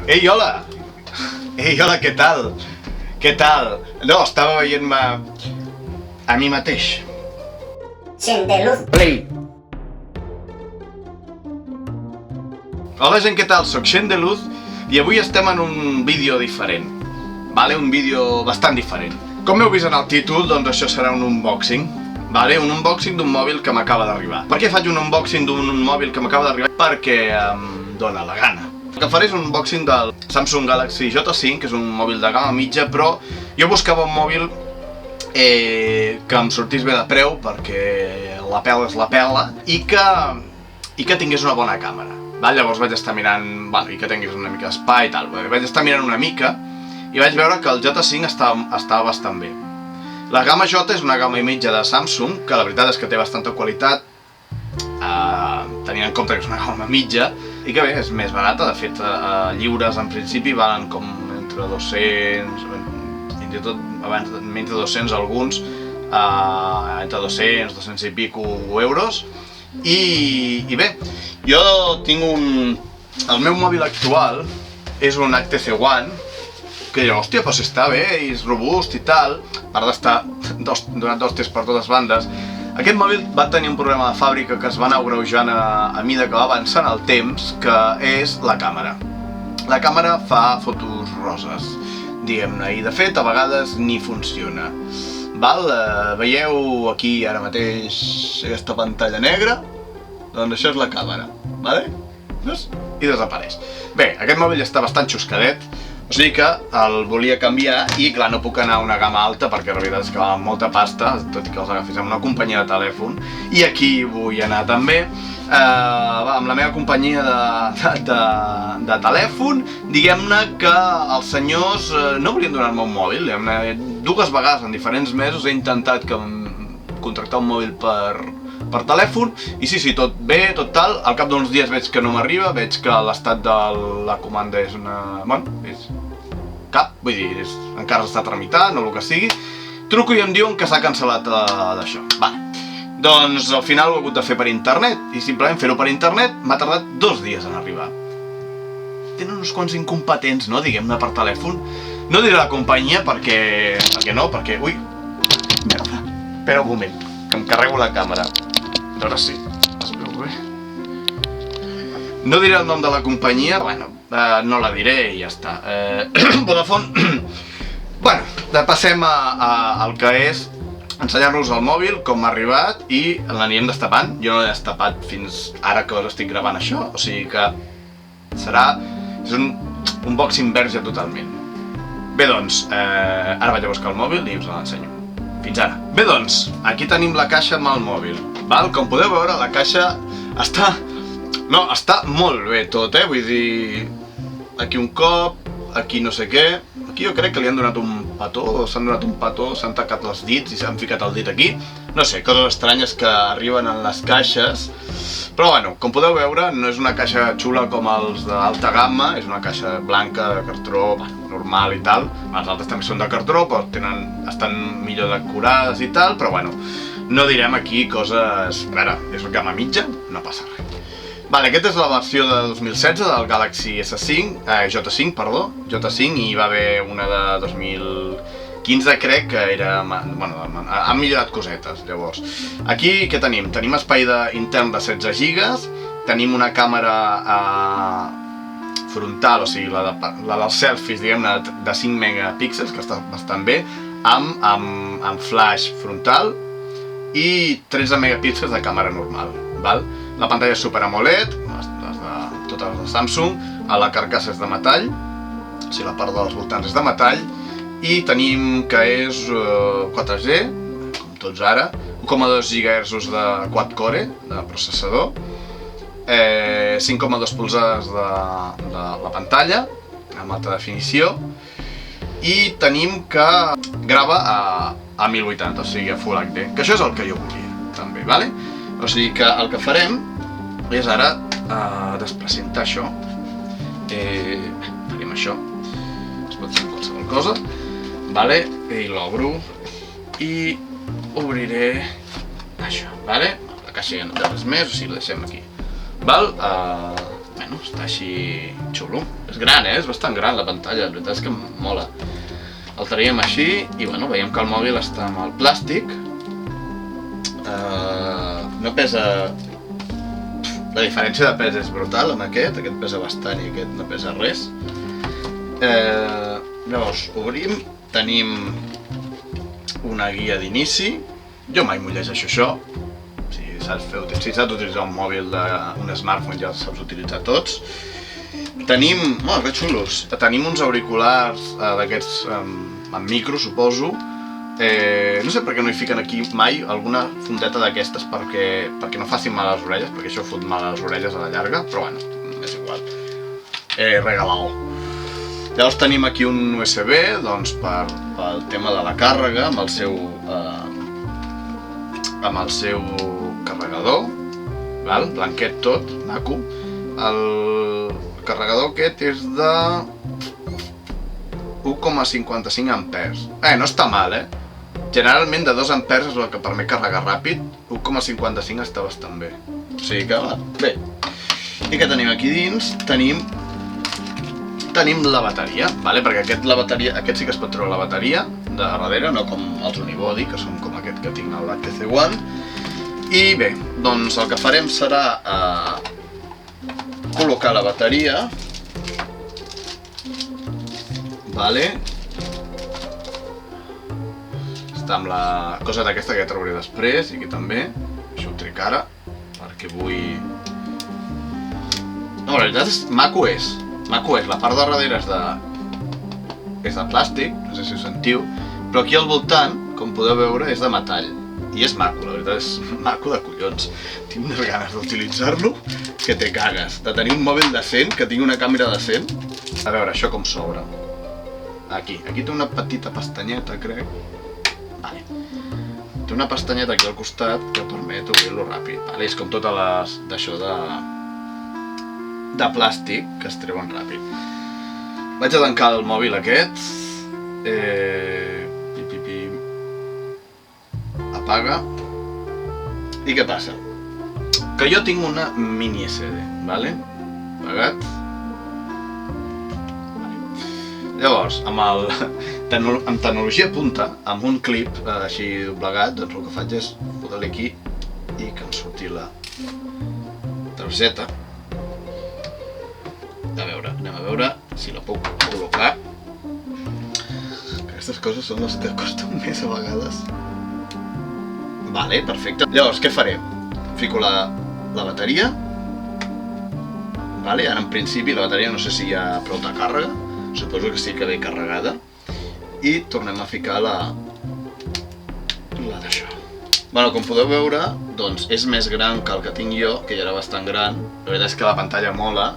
Ei, hola! Ei, hola, què tal? Què tal? No, estava veient-me a mi mateix. Sendeluz. Play! Hola gent, què tal? Soc Sendeluz i avui estem en un vídeo diferent. Vale? Un vídeo bastant diferent. Com heu vist en el títol, doncs això serà un unboxing. Vale? Un unboxing d'un mòbil que m'acaba d'arribar. Per què faig un unboxing d'un mòbil que m'acaba d'arribar? Perquè em dóna la gana. El que faré és un unboxing del Samsung Galaxy J5, que és un mòbil de gamma mitja, però jo buscava un mòbil que em sortís bé de preu, perquè la pela és la pela, i que tingués una bona càmera. Llavors vaig estar mirant, i que tingués una mica d'espai i tal. Vaig estar mirant una mica i vaig veure que el J5 estava bastant bé. La gamma J és una gamma mitja de Samsung, que la veritat és que té bastanta qualitat, tenint en compte que és una gamma mitja, i que bé, és més barata. De fet, lliures en principi valen com entre 200, fins i tot abans menys de 200 alguns, entre 200, 200 i pico euros. I bé, jo tinc el meu mòbil actual és un HTC One, que direu, hòstia, però si està bé i és robust i tal, a part d'estar donat d'hòsties per totes bandes. Aquest mòbil va tenir un problema de fàbrica que es va anar agreujant a mida que va avançant el temps, que és la càmera. La càmera fa fotos roses, diguem-ne, i de fet a vegades ni funciona. Veieu aquí ara mateix aquesta pantalla negra? Doncs això és la càmera, i desapareix. Bé, aquest mòbil està bastant xuscadet, o sigui que el volia canviar i clar, no puc anar a una gamma alta perquè la veritat és que va amb molta pasta, tot i que els agafis amb una companyia de telèfon, i aquí vull anar també amb la meva companyia de telèfon. Diguem-ne que els senyors no volien donar-me un mòbil, dues vegades en diferents mesos he intentat contractar un mòbil per telèfon, i sí, tot bé, tot tal. Al cap d'uns dies veig que no m'arriba, veig que l'estat de la comanda és vull dir, encara s'està tramitant o el que sigui. Truco i em diuen que s'ha cancel·lat d'això. Doncs al final ho he hagut de fer per internet, i simplement fer-ho per internet m'ha tardat 2 dies en arribar. Tenen uns quants incompetents, no?, diguem-ne, per telèfon. No diré la companyia perquè... Ui, merda. Espera un moment, que em carrego la càmera. Ara sí, es veu bé. No diré el nom de la companyia, no la diré i ja està. Vodafone. Passem al que és ensenyar-nos el mòbil, com m'ha arribat, i l'anirem destapant. Jo no l'he destapat fins ara que estic gravant això, o sigui que és un unboxing verge totalment. Bé, doncs, ara vaig a buscar el mòbil i us l'ensenyo. Fins ara. Bé, doncs, aquí tenim la caixa amb el mòbil. Com podeu veure, la caixa està molt bé tot, vull dir, aquí un cop, aquí no sé què, aquí jo crec que li han donat un petó, s'han tacat els dits i s'han ficat el dit aquí, no sé, coses estranyes que arriben en les caixes, però com podeu veure, no és una caixa xula com els d'alta gamma, és una caixa blanca de cartró, normal i tal. Les altres també són de cartró, però estan millor decorades i tal, però no direm aquí coses... A veure, és gamma mitja, no passa res. Aquesta és la versió de 2016 del Galaxy J5, i va haver una de 2015, crec, que era... han millorat cosetes, llavors. Aquí què tenim? Tenim espai intern de 16 GB, tenim una càmera frontal, o sigui, la dels selfies, diguem-ne, de 5 megapíxels, que està bastant bé, amb flash frontal, i 13 megapíxels de càmera normal. La pantalla és Super AMOLED, totes les de Samsung, la carcassa és de metall, o sigui, la part dels voltants és de metall, i tenim que és 4G, com tots ara, 1,2 GHz de quad-core, de processador, 5,2 polzades de la pantalla, amb alta definició, i tenim que grava a 1080, o sigui, a Full HD, que això és el que jo volia, també, o sigui que el que farem és ara despresentar això. Farem això, es pot fer qualsevol cosa, i l'obro i obriré això, la caixa ja no té res més, o sigui, la deixem aquí. bueno, està així xulo. És gran, és bastant gran la pantalla, la veritat és que mola. El traiem així i bueno, veiem que el mòbil està amb el plàstic. No pesa... La diferència de pes és brutal amb aquest pesa bastant i aquest no pesa res. Llavors, obrim, tenim una guia d'inici. Jo mai m'ho llegeixo això. Si saps utilitzar un mòbil d'un smartphone ja els saps utilitzar tots. Tenim, que xulos, tenim uns auriculars d'aquests amb micro, suposo. No sé per què no hi fiquen aquí mai alguna fundeta d'aquestes perquè no facin mal a les orelles, perquè això fot mal a les orelles a la llarga, però bueno, és igual. Regalao. Llavors tenim aquí un USB, doncs pel tema de la càrrega, amb el seu carregador, blanquet tot, maco. El carregador aquest és de 1,55 amperes. No està mal, Generalment de 2 amperes és el que permet carregar ràpid, 1,55 està bastant bé. O sigui que, bé. I què tenim aquí dins? Tenim la bateria, perquè aquest sí que es pot treure la bateria de darrere, no com els unibody, que són com aquest que tinc al HTC One. I bé, doncs el que farem serà col·locar la bateria. Està amb la cosa d'aquesta que ja treuré després, i aquí també. Això ho trec ara, perquè vull... No, la veritat és... Maco és. La part de darrere és de plàstic, no sé si ho sentiu, però aquí al voltant, com podeu veure, és de metall. I és maco, la veritat és maco de collons. Tinc unes ganes d'utilitzar-lo que te cagues. De tenir un mòbil decent, que tingui una càmera decent. A veure, això com s'obre. Aquí té una petita pestanyeta, crec. Té una pestanyeta aquí al costat que permet obrir-lo ràpid. És com totes les d'això de plàstic que es treuen ràpid. Vaig a tancar el mòbil aquest. Apaga. I què passa? Que jo tinc una mini SD, apagat. Llavors, amb tecnologia punta, amb un clip així doblegat, doncs el que faig és fotre-li aquí i que em surti la targeta. Anem a veure si la puc col·locar. Aquestes coses són les que costen més a vegades. Perfecte. Llavors, què faré? Fico la bateria. Ara, en principi, la bateria no sé si hi ha prou de càrrega. Suposo que sí que ve carregada. I tornem a ficar la d'això. Com podeu veure, doncs és més gran que el que tinc jo, que ja era bastant gran. La veritat és que la pantalla mola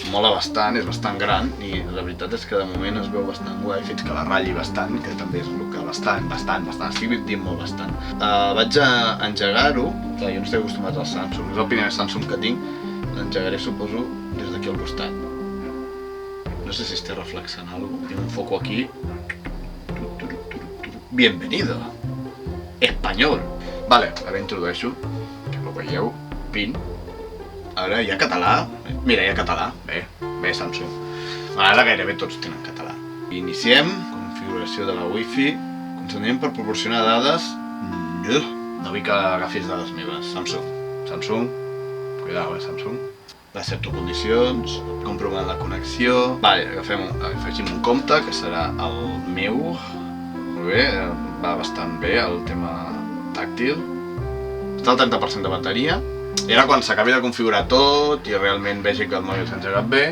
bastant, és bastant gran, i la veritat és que de moment es veu bastant guai, fins que la ratlli bastant, que també és el que bastant, estic dient molt bastant. Vaig a engegar-ho, jo no estic acostumat al Samsung, és el primer Samsung que tinc, l'engegaré, suposo, des d'aquí al costat. No sé si estic reflexant alguna cosa. Tinc un foco aquí. Bienvenido. Espanyol. Ara introdueixo, que ho veieu. Pin. Ara hi ha català. Mira, hi ha català. Bé, Samsung. Ara gairebé tots tenen català. Iniciem. Configuració de la Wi-Fi. Consentim per proporcionar dades. No vull que agafis dades meves. Samsung. Cuidao, Samsung. Accepto condicions, comprovant la connexió. Afegim un compte, que serà el meu. Molt bé, va bastant bé el tema tàctil. Està al 30% de bateria. I ara quan s'acabi de configurar tot i realment vegi que el mòbil s'ha engegat bé,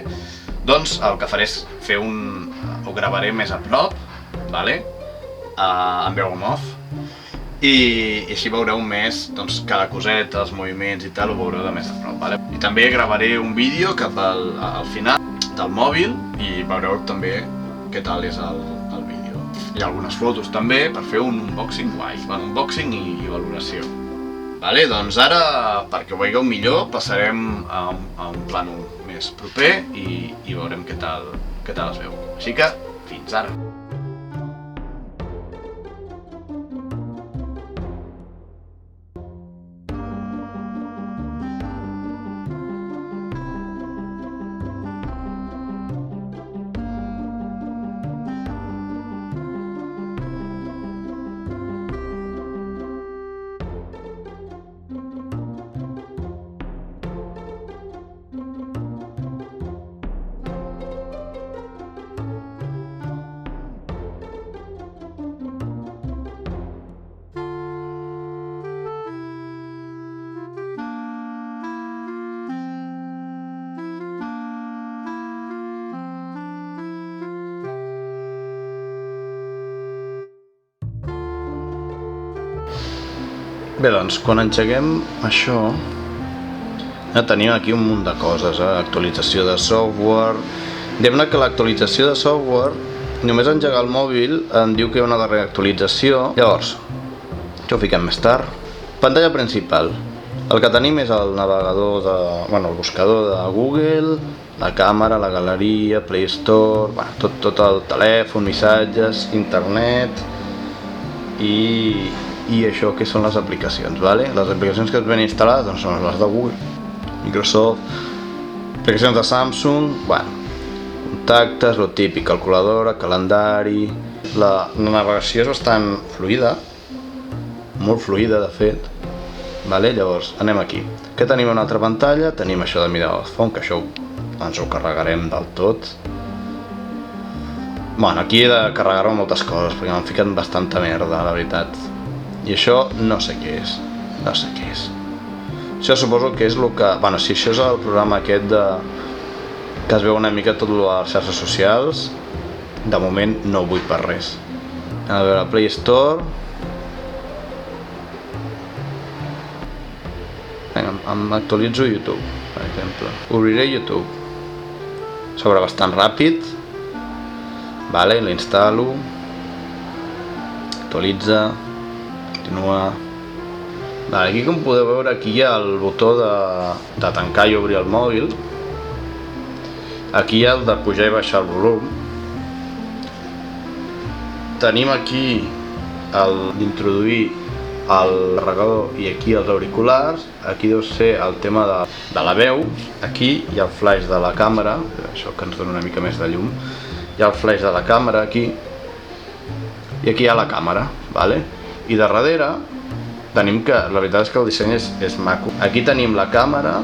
doncs el que faré és fer ho gravaré més a prop, en veu en off. I així veureu més cada coseta, els moviments i tal, ho veureu de més a prop. I també gravaré un vídeo cap al final del mòbil i veureu també què tal és el vídeo. Hi ha algunes fotos també per fer un unboxing guai, unboxing i valoració. Doncs ara, perquè ho veieu millor, passarem a un plànol més proper i veurem què tal es veu. Així que, fins ara! Bé, doncs, quan engeguem això, tenim aquí un munt de coses, actualització de software. Diguem-ne que l'actualització de software, només engegar el mòbil em diu que hi ha una darrera actualització. Llavors, això ho fiquem més tard. Pantalla principal. El que tenim és el navegador el buscador de Google, la càmera, la galeria, Play Store, tot el telèfon, missatges, internet i això que són les aplicacions, vale? Les aplicacions que es ven instal·lades doncs, són les de Google, Microsoft, aplicacions de Samsung, contactes, lo típic, calculadora, calendari. La navegació és bastant fluida, molt fluida de fet. Vale? Llavors anem aquí. Què tenim a una altra pantalla? Tenim això de mirar el fons, que això ens ho carregarem del tot. Aquí he de carregar-me moltes coses perquè m'han ficat bastanta merda, la veritat. I això no sé què és. No sé què és. Això suposo que és el que... si això és el programa aquest que es veu una mica tot a les xarxes socials, de moment no ho vull per res. A veure, Play Store. M'actualitzo YouTube, per exemple. Obriré YouTube. S'obre bastant ràpid. Vale, l'instal·lo. Actualitza. Continua. Vale, aquí com podeu veure, aquí hi ha el botó de tancar i obrir el mòbil. Aquí hi ha el de pujar i baixar el volum. Tenim aquí el d'introduir el carregador i aquí els auriculars. Aquí deu ser el tema de la veu. Aquí hi ha el flaix de la càmera, això que ens dona una mica més de llum. Hi ha el flaix de la càmera aquí i aquí hi ha la càmera, vale? I de darrere tenim que, la veritat és que el disseny és maco. Aquí tenim la càmera,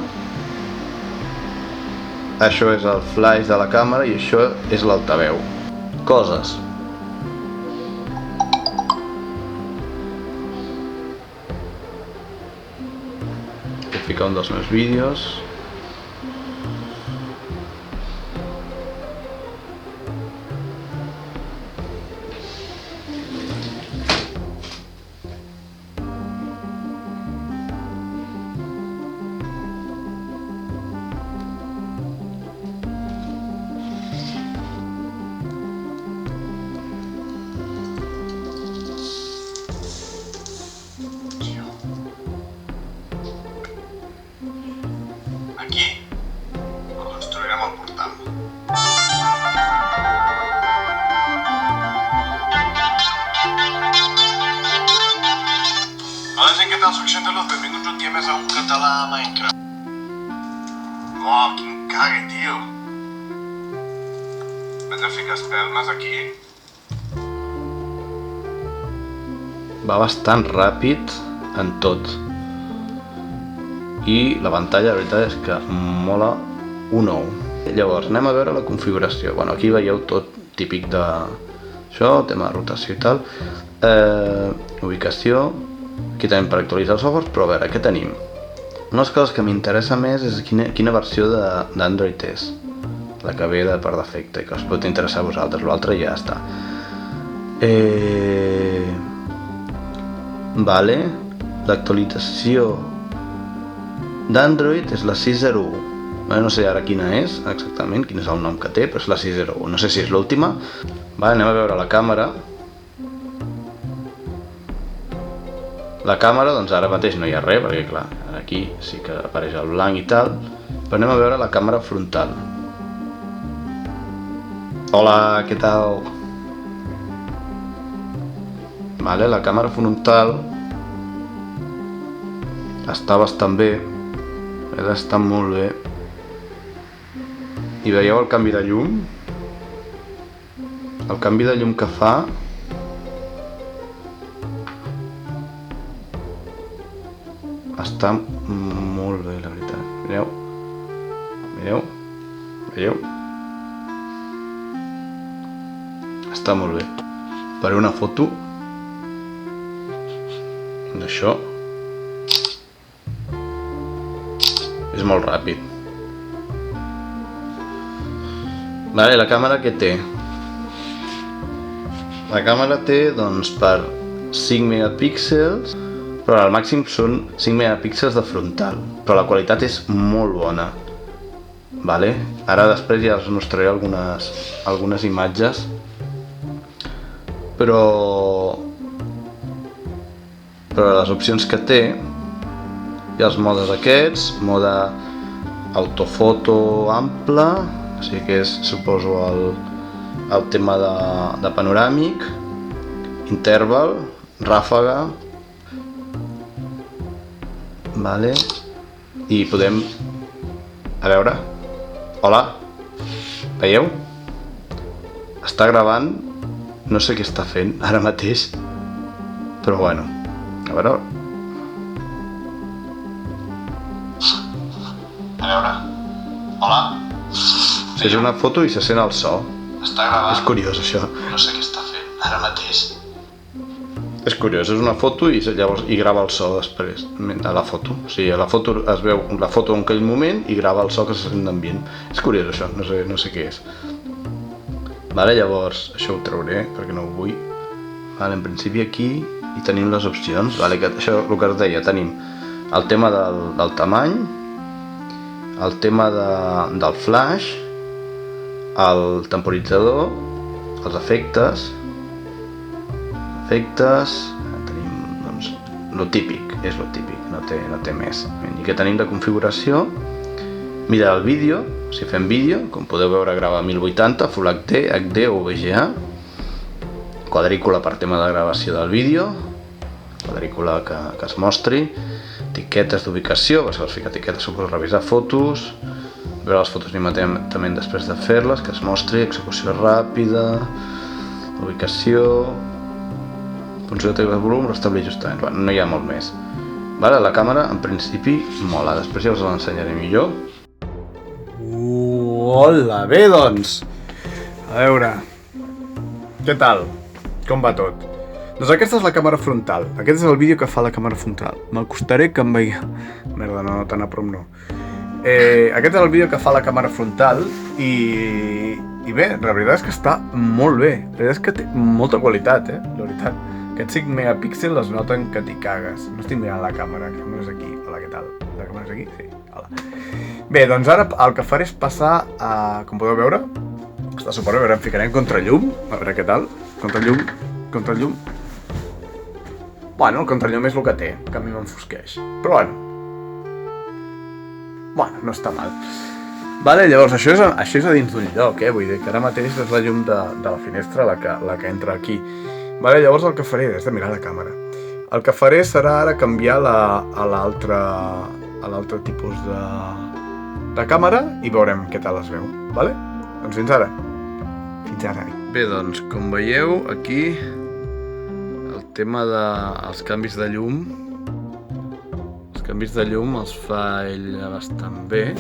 això és el flaix de la càmera i això és l'altaveu. Coses. Puc ficar un dels meus vídeos. Aquí construirem el portal. Hola gent, què tal? Soc Xantaluz, benvinguts un dia més a un català a Minecraft. Oh, quin cague, tio. Vaig a ficar espelmes aquí. Va bastant ràpid en tot. I la pantalla, la veritat és que mola un ou. Llavors, anem a veure la configuració. Aquí veieu tot típic de això, tema de rotació i tal. Ubicació. Aquí tenim per actualitzar els softwares, però a veure, què tenim? Una de les coses que m'interessa més és quina versió d'Android és. La que ve per defecte i que us pot interessar a vosaltres. L'altre ja està. Vale. L'actualització d'Android és la 6.01. No sé ara quina és exactament, quin és el nom que té, però és la 6.01. No sé si és l'última. Anem a veure la càmera. La càmera, doncs ara mateix no hi ha res, perquè clar, aquí sí que apareix el blanc i tal. Però anem a veure la càmera frontal. Hola, què tal? Vale, la càmera frontal està bastant bé. Està molt bé. I veieu el canvi de llum? El canvi de llum que fa està molt bé, la veritat. Mireu? Mireu? Veieu? Està molt bé. Faré una foto d'això. És molt ràpid. Vale, la càmera què té? La càmera té, doncs, per 5 megapíxels però al màxim són 5 megapíxels de frontal, però la qualitat és molt bona. Vale? Ara després ja us mostraré algunes imatges, però les opcions que té hi ha els modes aquests, mode autofoto ample, o sigui que és, suposo, el tema de panoràmic, interval, ràfaga, vale? I podem, a veure, hola, veieu? Està gravant, no sé què està fent ara mateix, però bueno, a veure, hola, és una foto i se sent el so. Està gravant. És curiós això. No sé què està fent ara mateix. És curiós, és una foto i llavors grava el so després de la foto. O sigui, a la foto es veu la foto en aquell moment i grava el so que se sent d'ambient. És curiós això, no sé què és. Vale, llavors, això ho trauré perquè no ho vull. Vale, en principi aquí hi tenim les opcions. Vale, que això, el que us deia, tenim el tema del tamany, el tema del flash, el temporitzador, els efectes, tenim, doncs, lo típic, és lo típic, no té més. I que tenim de configuració, mira el vídeo, si fem vídeo, com podeu veure grava a 1080, Full HD, HD o VGA, quadrícula per tema de gravació del vídeo, quadrícula que es mostri, etiquetes d'ubicació, si vols ficar etiquetes suposo revisar fotos, veure les fotos immediatament després de fer-les, que es mostri, execució ràpida, ubicació, funció de volum, restablir ajustaments, bueno, no hi ha molt més. Vale, la càmera en principi mola, després ja us l'ensenyaré millor. Hola, bé doncs, a veure, què tal? Com va tot? Doncs aquesta és la càmera frontal, aquest és el vídeo que fa la càmera frontal. M'acostaré que em veieu... Merda, no, tan a prop no. Aquest és el vídeo que fa la càmera frontal i bé, la veritat és que està molt bé. La veritat és que té molta qualitat, la veritat. Aquests 5 megapíxels es noten que t'hi cagues. No estic mirant la càmera és aquí. Hola, què tal? La càmera és aquí? Sí, hola. Bé, doncs ara el que faré és passar a... Com podeu veure, està superbé, a veure, em ficaré en contrallum, a veure què tal. Contrallum. Bueno, el contrallum és el que té, que a mi m'enfosqueix. Però bueno, no està mal. Vale, llavors, això és a dins d'un lloc, vull dir que ara mateix és la llum de la finestra la que entra aquí. Vale, llavors el que faré, és de mirar la càmera. El que faré serà ara canviar a l'altre tipus de càmera i veurem què tal es veu, vale? Doncs fins ara. Bé, doncs, com veieu, aquí el tema dels canvis de llum. Els canvis de llum els fa ell bastant bé.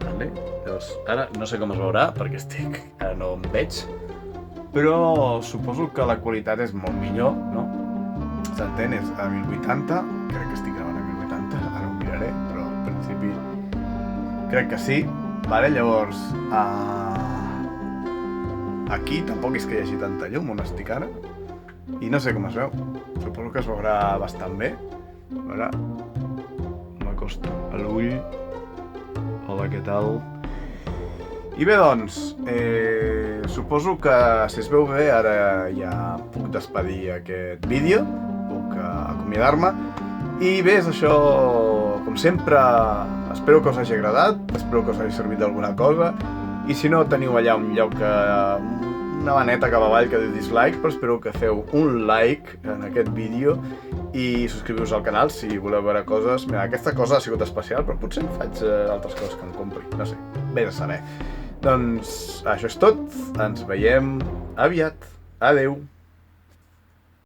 Vale? Llavors, ara no sé com es veurà, perquè ara no em veig, però suposo que la qualitat és molt millor, no? S'entén, és a 1080, crec que estic gravant a 1080, ara ho miraré, però en principi crec que sí. Vale? Llavors, aquí tampoc és que hi hagi tanta llum on estic ara, i no sé com es veu. Suposo que es veurà bastant bé. A veure, m'acosto a l'ull. Hola, què tal? I bé, doncs, suposo que si es veu bé ara ja puc despedir aquest vídeo, puc acomiadar-me. I bé, és això, com sempre, espero que us hagi agradat, espero que us hagi servit d'alguna cosa, i si no teniu allà un lloc, una maneta cap avall que diu dislike, però espero que feu un like en aquest vídeo i subscriviu-vos al canal si voleu veure coses. Mira, aquesta cosa ha sigut especial, però potser em faig altres coses que em compri, no sé, bé de saber. Doncs això és tot, ens veiem aviat, adeu!